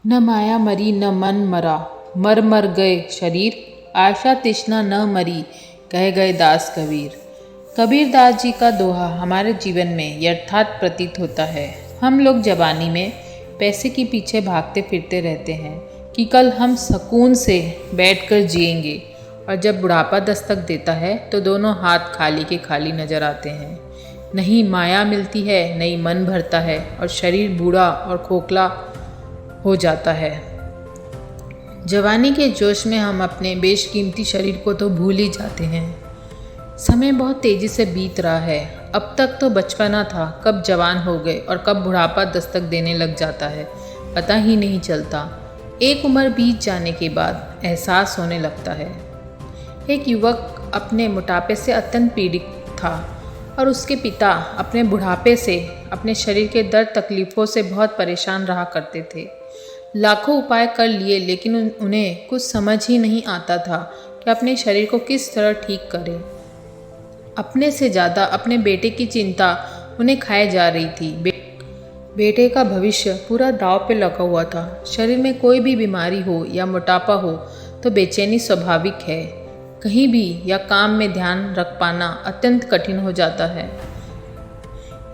न माया मरी न मन मरा, मर मर गए शरीर, आशा तृष्णा न मरी, कह गए दास कबीर। कबीर दास जी का दोहा हमारे जीवन में यथार्थ प्रतीत होता है। हम लोग जवानी में पैसे के पीछे भागते फिरते रहते हैं कि कल हम सुकून से बैठकर जिएंगे, और जब बुढ़ापा दस्तक देता है तो दोनों हाथ खाली के खाली नजर आते हैं। नहीं माया मिलती है, नहीं मन भरता है, और शरीर बूढ़ा और खोखला हो जाता है। जवानी के जोश में हम अपने बेशकीमती शरीर को तो भूल ही जाते हैं। समय बहुत तेज़ी से बीत रहा है। अब तक तो बचपना था, कब जवान हो गए और कब बुढ़ापा दस्तक देने लग जाता है, पता ही नहीं चलता। एक उम्र बीत जाने के बाद एहसास होने लगता है। एक युवक अपने मोटापे से अत्यंत पीड़ित था और उसके पिता अपने बुढ़ापे से, अपने शरीर के दर्द तकलीफ़ों से बहुत परेशान रहा करते थे। लाखों उपाय कर लिए, लेकिन उन्हें कुछ समझ ही नहीं आता था कि अपने शरीर को किस तरह ठीक करें। अपने से ज़्यादा अपने बेटे की चिंता उन्हें खाए जा रही थी। बेटे का भविष्य पूरा दांव पे लगा हुआ था। शरीर में कोई भी बीमारी हो या मोटापा हो तो बेचैनी स्वाभाविक है। कहीं भी या काम में ध्यान रख पाना अत्यंत कठिन हो जाता है।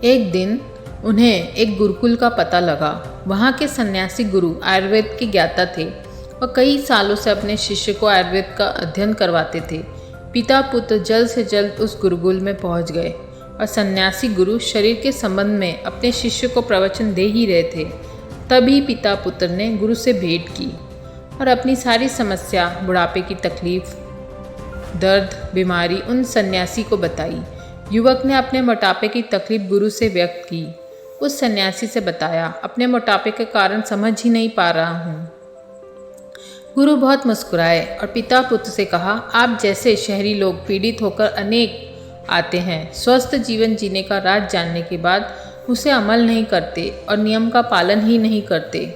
एक दिन उन्हें एक गुरुकुल का पता लगा। वहाँ के सन्यासी गुरु आयुर्वेद के ज्ञाता थे और कई सालों से अपने शिष्य को आयुर्वेद का अध्ययन करवाते थे। पिता पुत्र जल्द से जल्द उस गुरुकुल में पहुँच गए और सन्यासी गुरु शरीर के संबंध में अपने शिष्य को प्रवचन दे ही रहे थे। तभी पिता पुत्र ने गुरु से भेंट की और अपनी सारी समस्या, बुढ़ापे की तकलीफ, दर्द, बीमारी उन सन्यासी को बताई। युवक ने अपने मोटापे की तकलीफ गुरु से व्यक्त की। उस सन्यासी से बताया, अपने मोटापे के कारण समझ ही नहीं पा रहा हूँ। गुरु बहुत मुस्कुराए और पिता पुत्र से कहा, आप जैसे शहरी लोग पीड़ित होकर अनेक आते हैं, स्वस्थ जीवन जीने का राज जानने के बाद उसे अमल नहीं करते और नियम का पालन ही नहीं करते,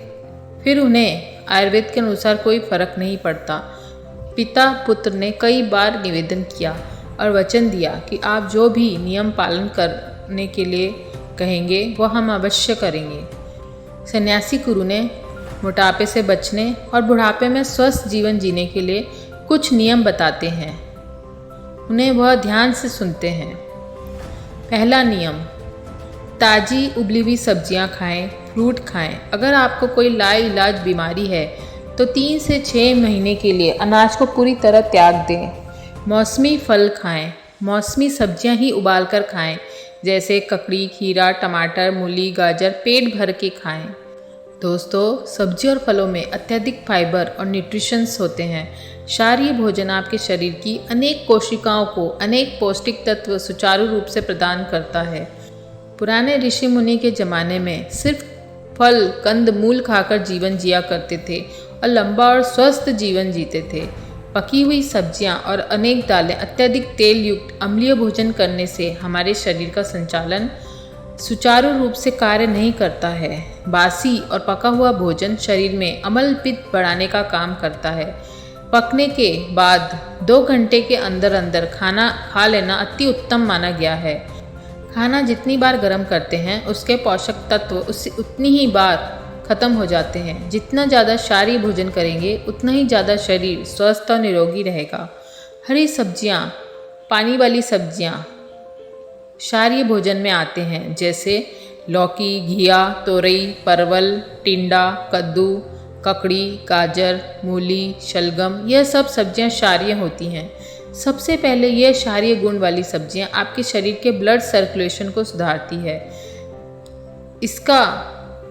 फिर उन्हें आयुर्वेद के अनुसार कोई फर्क नहीं पड़ता। पिता पुत्र ने कई बार निवेदन किया और वचन दिया कि आप जो भी नियम पालन करने के लिए कहेंगे वो हम अवश्य करेंगे। सन्यासी गुरु ने मोटापे से बचने और बुढ़ापे में स्वस्थ जीवन जीने के लिए कुछ नियम बताते हैं। उन्हें वह ध्यान से सुनते हैं। पहला नियम, ताज़ी उबली हुई सब्जियां खाएं, फ्रूट खाएं। अगर आपको कोई लाइलाज बीमारी है तो 3 से 6 महीने के लिए अनाज को पूरी तरह त्याग दें। मौसमी फल खाएं, मौसमी सब्जियां ही उबाल कर खाएं, जैसे ककड़ी, खीरा, टमाटर, मूली, गाजर पेट भर के खाएं। दोस्तों, सब्जी और फलों में अत्यधिक फाइबर और न्यूट्रिशंस होते हैं। क्षारीय भोजन आपके शरीर की अनेक कोशिकाओं को अनेक पौष्टिक तत्व सुचारू रूप से प्रदान करता है। पुराने ऋषि मुनि के ज़माने में सिर्फ फल, कंद, मूल खाकर जीवन जिया करते थे और लंबा और स्वस्थ जीवन जीते थे। पकी हुई सब्जियां और अनेक दालें, अत्यधिक तेल युक्त अम्लीय भोजन करने से हमारे शरीर का संचालन सुचारू रूप से कार्य नहीं करता है। बासी और पका हुआ भोजन शरीर में अम्ल पित्त बढ़ाने का काम करता है। पकने के बाद 2 घंटे के अंदर अंदर खाना खा लेना अति उत्तम माना गया है। खाना जितनी बार गर्म करते हैं उसके पोषक तत्व उससे उतनी ही बार खत्म हो जाते हैं। जितना ज़्यादा क्षारीय भोजन करेंगे उतना ही ज़्यादा शरीर स्वस्थ और निरोगी रहेगा। हरी सब्जियां, पानी वाली सब्जियां क्षारीय भोजन में आते हैं, जैसे लौकी, घिया, तोरई, परवल, टिंडा, कद्दू, ककड़ी, गाजर, मूली, शलगम। यह सब सब्जियां क्षारीय होती हैं। सबसे पहले यह क्षारीय गुण वाली सब्जियां आपके शरीर के ब्लड सर्कुलेशन को सुधारती है। इसका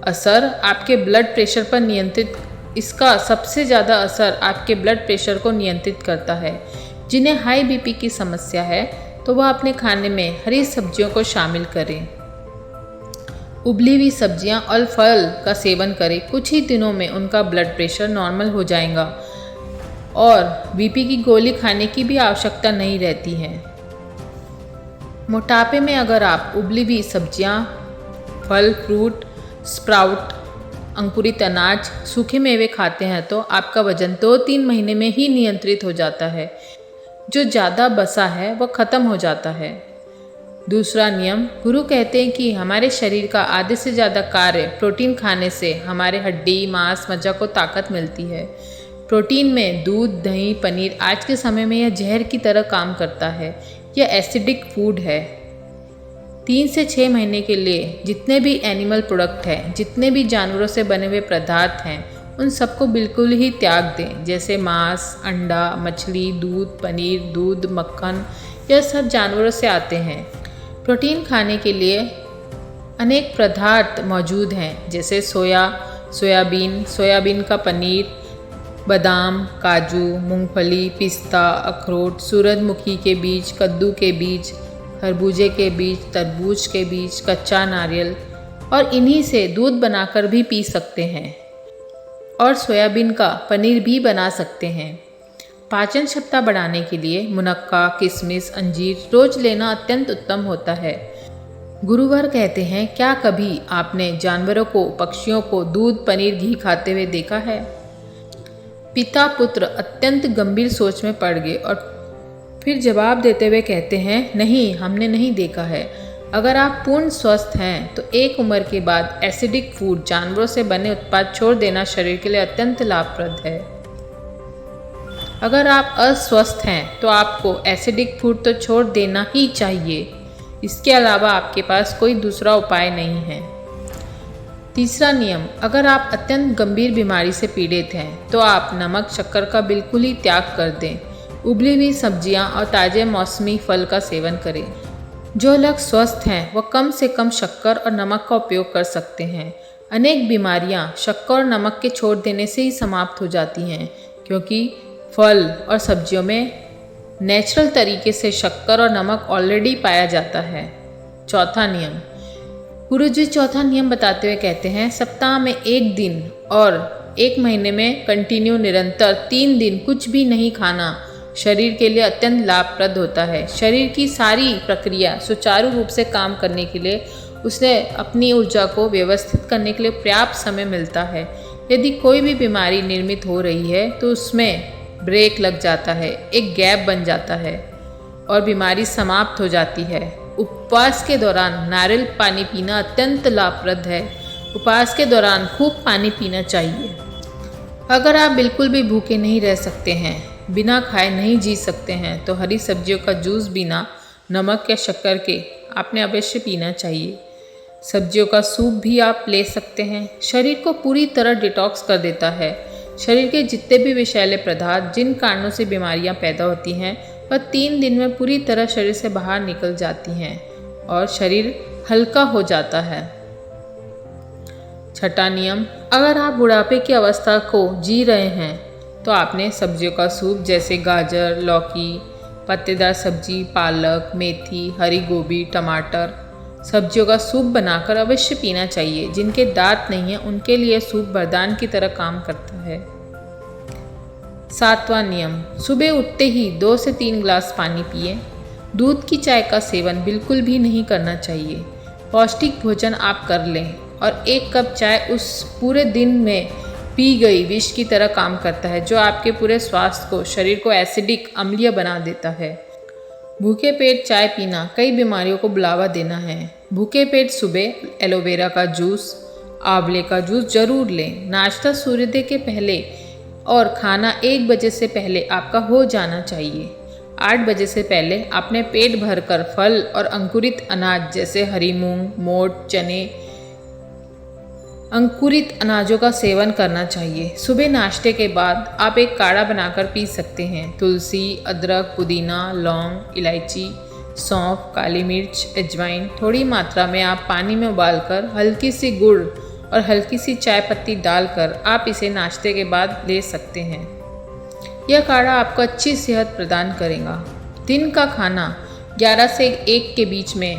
असर आपके ब्लड प्रेशर पर इसका सबसे ज़्यादा असर आपके ब्लड प्रेशर को नियंत्रित करता है। जिन्हें हाई बीपी की समस्या है तो वह अपने खाने में हरी सब्जियों को शामिल करें। उबली हुई सब्जियां और फल का सेवन करें। कुछ ही दिनों में उनका ब्लड प्रेशर नॉर्मल हो जाएगा और बीपी की गोली खाने की भी आवश्यकता नहीं रहती है। मोटापे में अगर आप उबली हुई सब्जियां, फल, फ्रूट, स्प्राउट, अंकुरित अनाज, सूखे मेवे खाते हैं तो आपका वजन 2-3 महीने में ही नियंत्रित हो जाता है। जो ज़्यादा बसा है वह ख़त्म हो जाता है। दूसरा नियम, गुरु कहते हैं कि हमारे शरीर का आधे से ज़्यादा कार्य प्रोटीन खाने से हमारे हड्डी, मांस, मज्जा को ताकत मिलती है। प्रोटीन में दूध, दही, पनीर आज के समय में यह जहर की तरह काम करता है। यह एसिडिक फूड है। 3 से 6 महीने के लिए जितने भी एनिमल प्रोडक्ट हैं, जितने भी जानवरों से बने हुए पदार्थ हैं, उन सबको बिल्कुल ही त्याग दें। जैसे मांस, अंडा, मछली, दूध, पनीर, दूध, मक्खन, यह सब जानवरों से आते हैं। प्रोटीन खाने के लिए अनेक पदार्थ मौजूद हैं, जैसे सोयाबीन का पनीर, बादाम, काजू, मूंगफली, पिस्ता, अखरोट, सूरजमुखी के बीज, कद्दू के बीज, खरबूजे के बीज, तरबूज के बीज, कच्चा नारियल, और इन्हीं से दूध बनाकर भी पी सकते हैं और सोयाबीन का पनीर भी बना सकते हैं। पाचन क्षमता बढ़ाने के लिए मुनक्का, किशमिश, अंजीर रोज लेना अत्यंत उत्तम होता है। गुरुवर कहते हैं, क्या कभी आपने जानवरों को, पक्षियों को दूध, पनीर, घी खाते हुए देखा है? पिता पुत्र अत्यंत गंभीर सोच में पड़ गए और फिर जवाब देते हुए कहते हैं, नहीं, हमने नहीं देखा है। अगर आप पूर्ण स्वस्थ हैं तो एक उम्र के बाद एसिडिक फूड, जानवरों से बने उत्पाद छोड़ देना शरीर के लिए अत्यंत लाभप्रद है। अगर आप अस्वस्थ हैं तो आपको एसिडिक फूड तो छोड़ देना ही चाहिए। इसके अलावा आपके पास कोई दूसरा उपाय नहीं है। तीसरा नियम, अगर आप अत्यंत गंभीर बीमारी से पीड़ित हैं तो आप नमक, शक्कर का बिल्कुल ही त्याग कर दें। उबली हुई सब्जियां और ताज़े मौसमी फल का सेवन करें। जो लोग स्वस्थ हैं वह कम से कम शक्कर और नमक का उपयोग कर सकते हैं। अनेक बीमारियां शक्कर और नमक के छोड़ देने से ही समाप्त हो जाती हैं, क्योंकि फल और सब्जियों में नेचुरल तरीके से शक्कर और नमक ऑलरेडी पाया जाता है। चौथा नियम, गुरुजी चौथा नियम बताते हुए कहते हैं, सप्ताह में 1 दिन और 1 महीने में कंटिन्यू निरंतर 3 दिन कुछ भी नहीं खाना शरीर के लिए अत्यंत लाभप्रद होता है। शरीर की सारी प्रक्रिया सुचारू रूप से काम करने के लिए उसे अपनी ऊर्जा को व्यवस्थित करने के लिए पर्याप्त समय मिलता है। यदि कोई भी बीमारी निर्मित हो रही है तो उसमें ब्रेक लग जाता है, एक गैप बन जाता है और बीमारी समाप्त हो जाती है। उपवास के दौरान नारियल पानी पीना अत्यंत लाभप्रद है। उपवास के दौरान खूब पानी पीना चाहिए। अगर आप बिल्कुल भी भूखे नहीं रह सकते हैं, बिना खाए नहीं जी सकते हैं, तो हरी सब्जियों का जूस बिना नमक या शक्कर के आपने अवश्य पीना चाहिए। सब्जियों का सूप भी आप ले सकते हैं। शरीर को पूरी तरह डिटॉक्स कर देता है। शरीर के जितने भी विषैले पदार्थ, जिन कारणों से बीमारियां पैदा होती हैं, वह 3 दिन में पूरी तरह शरीर से बाहर निकल जाती हैं और शरीर हल्का हो जाता है। छठा नियम, अगर आप बुढ़ापे की अवस्था को जी रहे हैं तो आपने सब्जियों का सूप जैसे गाजर, लौकी, पत्तेदार सब्जी, पालक, मेथी, हरी गोभी, टमाटर, सब्जियों का सूप बनाकर अवश्य पीना चाहिए। जिनके दांत नहीं है उनके लिए सूप वरदान की तरह काम करता है। 7वां नियम, सुबह उठते ही 2 से 3 गिलास पानी पिएं। दूध की चाय का सेवन बिल्कुल भी नहीं करना चाहिए। पौष्टिक भोजन आप कर लें और 1 कप चाय उस पूरे दिन में पी गई विष की तरह काम करता है, जो आपके पूरे स्वास्थ्य को, शरीर को एसिडिक, अम्लीय बना देता है। भूखे पेट चाय पीना कई बीमारियों को बुलावा देना है। भूखे पेट सुबह एलोवेरा का जूस, आंवले का जूस जरूर लें। नाश्ता सूर्योदय के पहले और खाना 1 बजे से पहले आपका हो जाना चाहिए। 8 बजे से पहले आपने पेट भरकर फल और अंकुरित अनाज जैसे हरी मूंग, मोठ, चने, अंकुरित अनाजों का सेवन करना चाहिए। सुबह नाश्ते के बाद आप एक काढ़ा बनाकर पी सकते हैं। तुलसी, अदरक, पुदीना, लौंग, इलायची, सौंफ, काली मिर्च, अजवाइन थोड़ी मात्रा में आप पानी में उबालकर हल्की सी गुड़ और हल्की सी चाय पत्ती डालकर आप इसे नाश्ते के बाद ले सकते हैं। यह काढ़ा आपको अच्छी सेहत प्रदान करेगा। दिन का खाना 11 से 1 के बीच में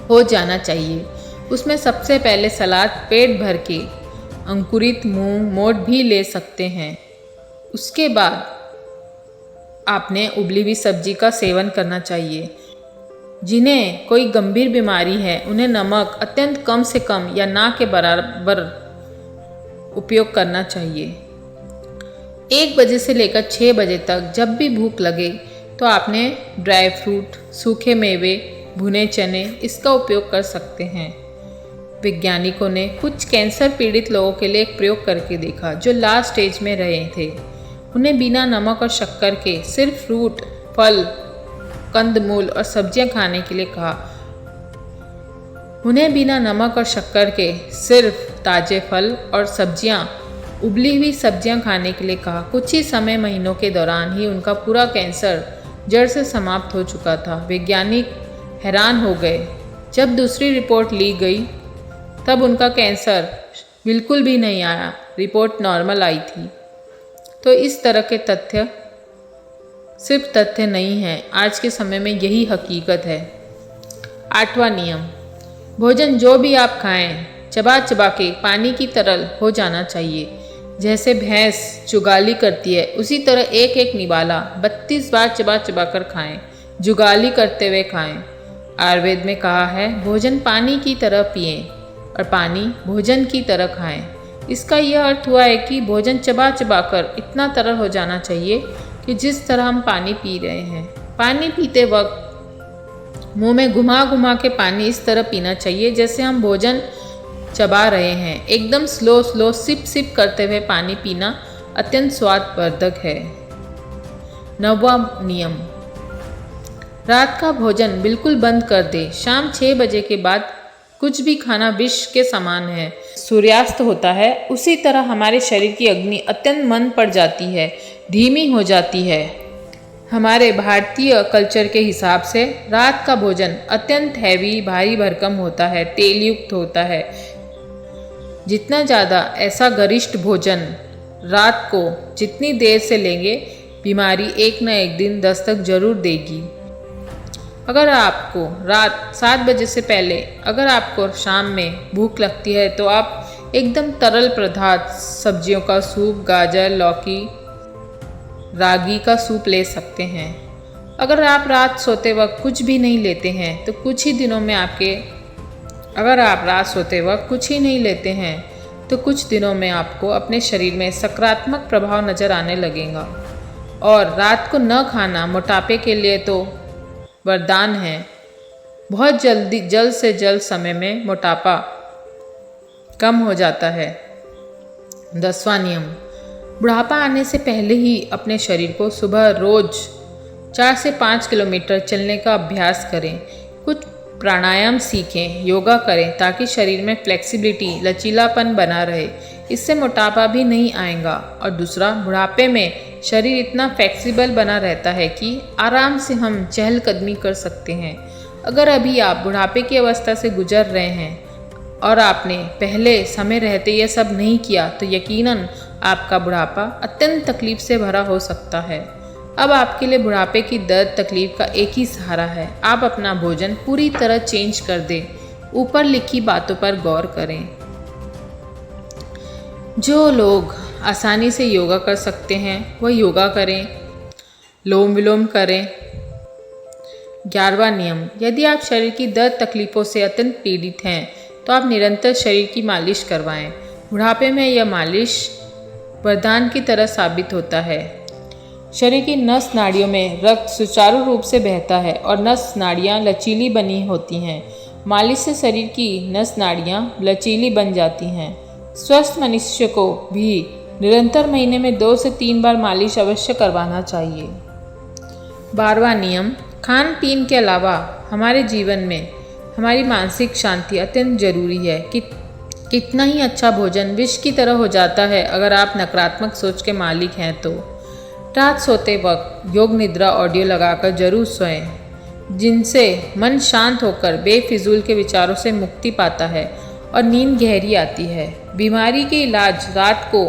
हो जाना चाहिए। उसमें सबसे पहले सलाद पेट भर के अंकुरित मूंग, मोठ भी ले सकते हैं। उसके बाद आपने उबली हुई सब्जी का सेवन करना चाहिए। जिन्हें कोई गंभीर बीमारी है उन्हें नमक अत्यंत कम से कम या ना के बराबर उपयोग करना चाहिए। 1 बजे से लेकर 6 बजे तक जब भी भूख लगे तो आपने ड्राई फ्रूट, सूखे मेवे, भुने चने इसका उपयोग कर सकते हैं। वैज्ञानिकों ने कुछ कैंसर पीड़ित लोगों के लिए एक प्रयोग करके देखा जो लास्ट स्टेज में रहे थे। उन्हें बिना नमक और शक्कर के सिर्फ फ्रूट, फल, कंदमूल और सब्जियां खाने के लिए कहा। उन्हें बिना नमक और शक्कर के सिर्फ ताजे फल और सब्जियां, उबली हुई सब्जियां खाने के लिए कहा। कुछ ही समय महीनों के दौरान ही उनका पूरा कैंसर जड़ से समाप्त हो चुका था। वैज्ञानिक हैरान हो गए। जब दूसरी रिपोर्ट ली गई तब उनका कैंसर बिल्कुल भी नहीं आया, रिपोर्ट नॉर्मल आई थी। तो इस तरह के तथ्य सिर्फ तथ्य नहीं हैं, आज के समय में यही हकीकत है। 8वां नियम, भोजन जो भी आप खाएं चबा चबा के पानी की तरह हो जाना चाहिए। जैसे भैंस जुगाली करती है उसी तरह एक एक निवाला 32 बार चबा चबा कर खाएं, जुगाली करते हुए खाएं। आयुर्वेद में कहा है भोजन पानी की तरह पिएं और पानी भोजन की तरह खाएं। इसका यह अर्थ हुआ है कि भोजन चबा चबा कर इतना तरल हो जाना चाहिए कि जिस तरह हम पानी पी रहे हैं। पानी पीते वक्त मुंह में घुमा घुमा के पानी इस तरह पीना चाहिए जैसे हम भोजन चबा रहे हैं। एकदम स्लो स्लो सिप सिप करते हुए पानी पीना अत्यंत स्वादवर्धक है। 9वां नियम, रात का भोजन बिल्कुल बंद कर दे। शाम 6 बजे के बाद कुछ भी खाना विष के समान है। सूर्यास्त होता है उसी तरह हमारे शरीर की अग्नि अत्यंत मंद पड़ जाती है, धीमी हो जाती है। हमारे भारतीय कल्चर के हिसाब से रात का भोजन अत्यंत हैवी, भारी भरकम होता है, तेल युक्त होता है। जितना ज़्यादा ऐसा गरिष्ठ भोजन रात को जितनी देर से लेंगे, बीमारी एक न एक दिन दस्तक जरूर देगी। अगर आपको रात 7 बजे से पहले अगर आपको शाम में भूख लगती है तो आप एकदम तरल पदार्थ, सब्जियों का सूप, गाजर, लौकी, रागी का सूप ले सकते हैं। अगर आप रात सोते वक्त कुछ भी नहीं लेते हैं तो कुछ ही दिनों में आपको अपने शरीर में सकारात्मक प्रभाव नजर आने लगेगा। और रात को न खाना मोटापे के लिए तो वरदान है। बहुत जल्द से जल्द समय में मोटापा कम हो जाता है। 10वां नियम, बुढ़ापा आने से पहले ही अपने शरीर को सुबह रोज 4 से 5 किलोमीटर चलने का अभ्यास करें। कुछ प्राणायाम सीखें, योगा करें ताकि शरीर में फ्लेक्सिबिलिटी, लचीलापन बना रहे। इससे मोटापा भी नहीं आएगा। और दूसरा, बुढ़ापे में शरीर इतना फ्लेक्सिबल बना रहता है कि आराम से हम चहलकदमी कर सकते हैं। अगर अभी आप बुढ़ापे की अवस्था से गुजर रहे हैं और आपने पहले समय रहते यह सब नहीं किया तो यकीनन आपका बुढ़ापा अत्यंत तकलीफ से भरा हो सकता है। अब आपके लिए बुढ़ापे की दर्द तकलीफ का एक ही सहारा है, आप अपना भोजन पूरी तरह चेंज कर दें। ऊपर लिखी बातों पर गौर करें। जो लोग आसानी से योगा कर सकते हैं वह योगा करें, लोम विलोम करें। 11वां नियम, यदि आप शरीर की दर्द तकलीफ़ों से अत्यंत पीड़ित हैं तो आप निरंतर शरीर की मालिश करवाएं। बुढ़ापे में यह मालिश वरदान की तरह साबित होता है। शरीर की नस नाड़ियों में रक्त सुचारू रूप से बहता है और नस नाड़ियाँ लचीली बनी होती हैं। मालिश से शरीर की नस नाड़ियाँ लचीली बन जाती हैं। स्वस्थ मनुष्य को भी निरंतर महीने में 2 से 3 बार मालिश अवश्य करवाना चाहिए। 12वां नियम, खान पीन के अलावा हमारे जीवन में हमारी मानसिक शांति अत्यंत जरूरी है। कितना ही अच्छा भोजन विष की तरह हो जाता है अगर आप नकारात्मक सोच के मालिक हैं तो। रात सोते वक्त योग निद्रा ऑडियो लगाकर जरूर सोएं, जिनसे मन शांत होकर बेफिजूल के विचारों से मुक्ति पाता है और नींद गहरी आती है। बीमारी के इलाज रात को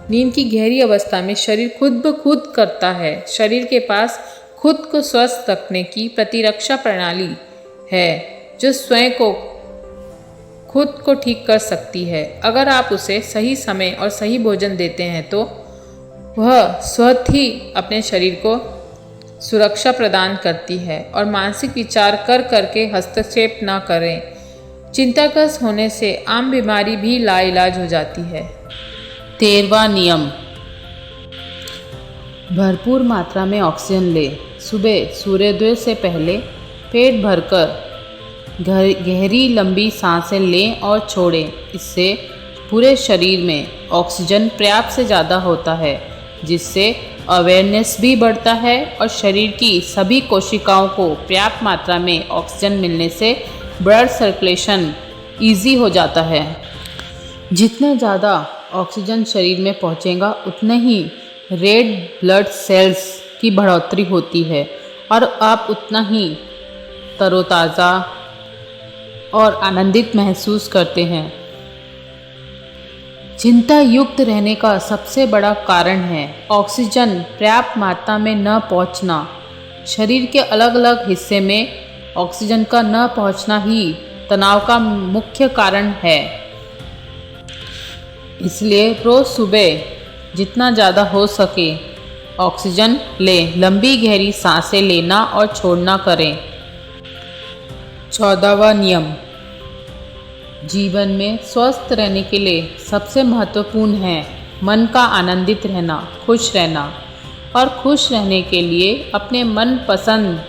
नींद की गहरी अवस्था में शरीर खुद ब खुद करता है। शरीर के पास खुद को स्वस्थ रखने की प्रतिरक्षा प्रणाली है जो स्वयं को खुद को ठीक कर सकती है। अगर आप उसे सही समय और सही भोजन देते हैं तो वह स्वतः ही अपने शरीर को सुरक्षा प्रदान करती है। और मानसिक विचार कर करके हस्तक्षेप न करें। चिंताग्रस्त होने से आम बीमारी भी लाइलाज हो जाती है। 13वां नियम, भरपूर मात्रा में ऑक्सीजन लें। सुबह सूर्योदय से पहले पेट भरकर गहरी लंबी सांसें लें और छोड़ें। इससे पूरे शरीर में ऑक्सीजन पर्याप्त से ज़्यादा होता है, जिससे अवेयरनेस भी बढ़ता है और शरीर की सभी कोशिकाओं को पर्याप्त मात्रा में ऑक्सीजन मिलने से ब्लड सर्कुलेशन ईजी हो जाता है। जितना ज़्यादा ऑक्सीजन शरीर में पहुँचेगा उतने ही रेड ब्लड सेल्स की बढ़ोतरी होती है और आप उतना ही तरोताज़ा और आनंदित महसूस करते हैं। चिंता युक्त रहने का सबसे बड़ा कारण है ऑक्सीजन पर्याप्त मात्रा में न पहुंचना। शरीर के अलग अलग हिस्से में ऑक्सीजन का न पहुंचना ही तनाव का मुख्य कारण है। इसलिए रोज़ सुबह जितना ज़्यादा हो सके ऑक्सीजन लें। लंबी गहरी सांसें लेना और छोड़ना करें। 14वां नियम, जीवन में स्वस्थ रहने के लिए सबसे महत्वपूर्ण है मन का आनंदित रहना, खुश रहना। और खुश रहने के लिए अपने मनपसंद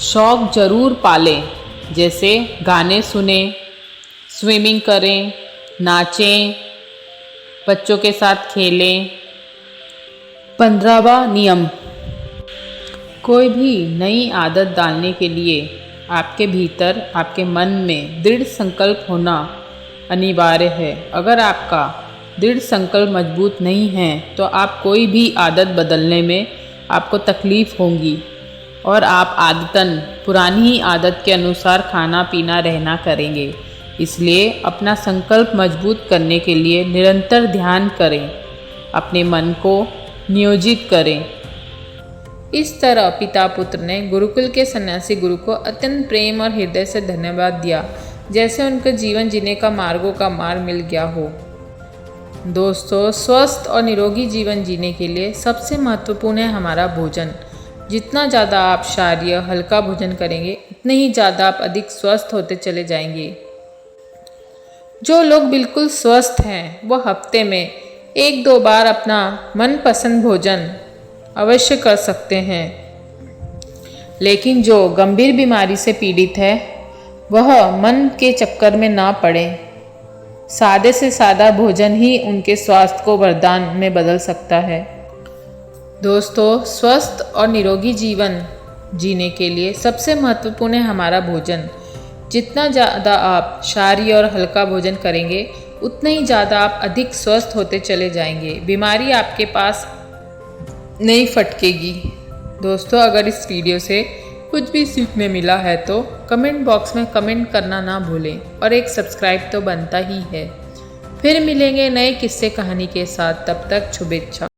शौक़ जरूर पालें, जैसे गाने सुने, स्विमिंग करें, नाचें, बच्चों के साथ खेलें। 15वां नियम, कोई भी नई आदत डालने के लिए आपके भीतर, आपके मन में दृढ़ संकल्प होना अनिवार्य है। अगर आपका दृढ़ संकल्प मजबूत नहीं है तो आप कोई भी आदत बदलने में आपको तकलीफ़ होगी और आप आदतन पुरानी ही आदत के अनुसार खाना पीना रहना करेंगे। इसलिए अपना संकल्प मजबूत करने के लिए निरंतर ध्यान करें, अपने मन को नियोजित करें। इस तरह पिता पुत्र ने गुरुकुल के सन्यासी गुरु को अत्यंत प्रेम और हृदय से धन्यवाद दिया, जैसे उनके जीवन जीने का मार्गों का मार्ग मिल गया हो। दोस्तों, स्वस्थ और निरोगी जीवन जीने के लिए सबसे महत्वपूर्ण है हमारा भोजन। जितना ज़्यादा आप क्षारीय हल्का भोजन करेंगे उतने ही ज़्यादा आप अधिक स्वस्थ होते चले जाएंगे। जो लोग बिल्कुल स्वस्थ हैं वो हफ्ते में 1-2 बार अपना मनपसंद भोजन अवश्य कर सकते हैं, लेकिन जो गंभीर बीमारी से पीड़ित है वह मन के चक्कर में ना पड़े। सादे से सादा भोजन ही उनके स्वास्थ्य को वरदान में बदल सकता है। दोस्तों, स्वस्थ और निरोगी जीवन जीने के लिए सबसे महत्वपूर्ण है हमारा भोजन। जितना ज़्यादा आप क्षारीय और हल्का भोजन करेंगे उतना ही ज़्यादा आप अधिक स्वस्थ होते चले जाएंगे। बीमारी आपके पास नहीं फटकेगी। दोस्तों, अगर इस वीडियो से कुछ भी सीखने मिला है तो कमेंट बॉक्स में कमेंट करना ना भूलें और एक सब्सक्राइब तो बनता ही है। फिर मिलेंगे नए किस्से कहानी के साथ, तब तक शुभेच्छा।